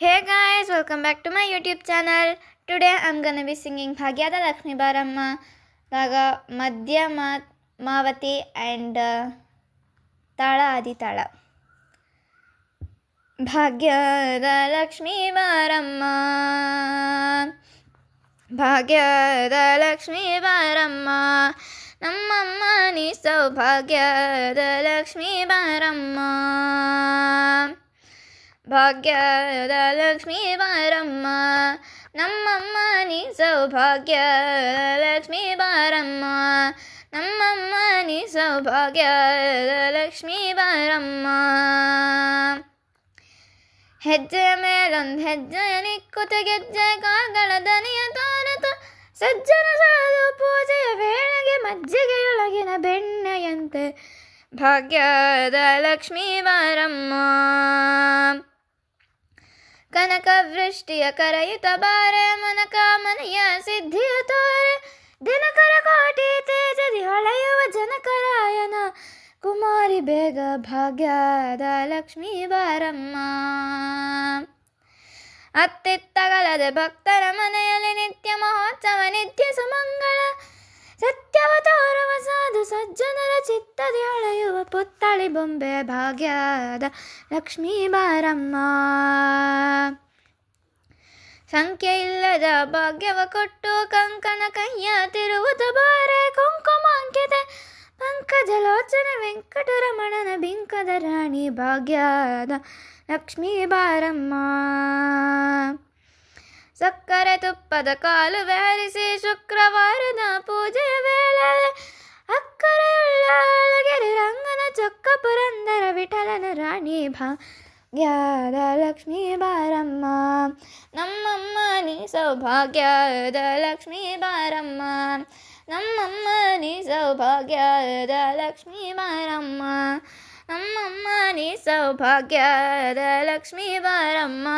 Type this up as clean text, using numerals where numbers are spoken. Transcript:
Hey guys, welcome back to my YouTube channel. Today I'm gonna be singing Bhagyada Lakshmi Baramma, Raga Madhya Mavati and Tala Adi Tala. Bhagyada Lakshmi Baramma, Bhagyada Lakshmi Baramma, Nammamma ni Saubhagyada Lakshmi Baramma. ಭಾಗ್ಯದ ಲಕ್ಷ್ಮೀ ಬಾರಮ್ಮ ನಮ್ಮಮ್ಮ ನೀ ಸೌಭಾಗ್ಯದ ಲಕ್ಷ್ಮೀ ಬಾರಮ್ಮ ನಮ್ಮಮ್ಮ ನೀ ಸೌಭಾಗ್ಯದ ಲಕ್ಷ್ಮೀ ಬಾರಮ್ಮ. ಹೆಜ್ಜೆ ಮೇಲೊಂದು ಹೆಜ್ಜೆ ನಿಕ್ಕುತ ಗೆಜ್ಜೆ ಕಾಲ್ಗಳ ದನಿಯ ತೋರತ ಸಜ್ಜನ ಸಾಧು ಪೂಜೆಯ ವೇಳೆಗೆ ಮಜ್ಜಿಗೆಯೊಳಗಿನ ಬೆಣ್ಣೆಯಂತೆ ಭಾಗ್ಯದ ಲಕ್ಷ್ಮೀ ಬಾರಮ್ಮ. ಕನಕ ವೃಷ್ಟಿಯ ಕರೆಯುತ್ತ ಬಾರೆ ಮನಕ ಮನೆಯ ಸಿದ್ಧಿಯ ತೋರೆ ದಿನಕರ ಕೋಟಿ ತೇಜದಿ ಹೊಳೆಯುವ ಜನಕರಾಯನ ಕುಮಾರಿ ಬೇಗ ಭಾಗ್ಯದ ಲಕ್ಷ್ಮೀ ಬಾರಮ್ಮ. ಅತ್ತಿತ್ತಗಲದೆ ಭಕ್ತರ ಮನೆಯಲ್ಲಿ ನಿತ್ಯ ಮಹೋತ್ಸವ ನಿತ್ಯ ಸುಮಂಗಳ ಸತ್ಯವ ತೋರುವ ಸಾಧು ಸಜ್ಜನರ ಚಿತ್ತದಿ ಹೊಳೆಯುವ ಪುತ್ತಳಿ ಬೊಂಬೆ ಭಾಗ್ಯದ ಲಕ್ಷ್ಮೀ ಬಾರಮ್ಮ. ಸಂಖ್ಯೆ ಇಲ್ಲದ ಭಾಗ್ಯವ ಕೊಟ್ಟು ಕಂಕಣ ಕೈಯ ತಿರುವುದ ಬಾರೆ ಕುಂಕುಮಾಂಕಿತೆ ಪಂಕಜಲೋಚನ ವೆಂಕಟರಮಣನ ಬಿಂಕದ ರಾಣಿ ಭಾಗ್ಯದ ಲಕ್ಷ್ಮೀ ಬಾರಮ್ಮ. ಸಕ್ಕರೆ ತುಪ್ಪದ ಕಾಲು ವ್ಯಾರಿಸಿ ಶುಕ್ರವಾರದ ಪೂಜೆಯ ವೇಳೆ ಅಕ್ಕರೆಯುಳ್ಳ ಅಳಗೆರೆ ರಂಗನ ಚೊಕ್ಕ ಪುರಂದರ ವಿಠಲನ ರಾಣಿ ಭಾಗ್ಯದ ಲಕ್ಷ್ಮೀ ಬಾರಮ್ಮ. ನಮ್ಮಮ್ಮ ನೀ ಸೌಭಾಗ್ಯದ ಲಕ್ಷ್ಮೀ ಬಾರಮ್ಮ ನಮ್ಮಮ್ಮ ನೀ ಸೌಭಾಗ್ಯದ ಲಕ್ಷ್ಮೀ ಬಾರಮ್ಮ ನಮ್ಮಮ್ಮ ನೀ ಸೌಭಾಗ್ಯದ ಲಕ್ಷ್ಮೀ ಬಾರಮ್ಮ.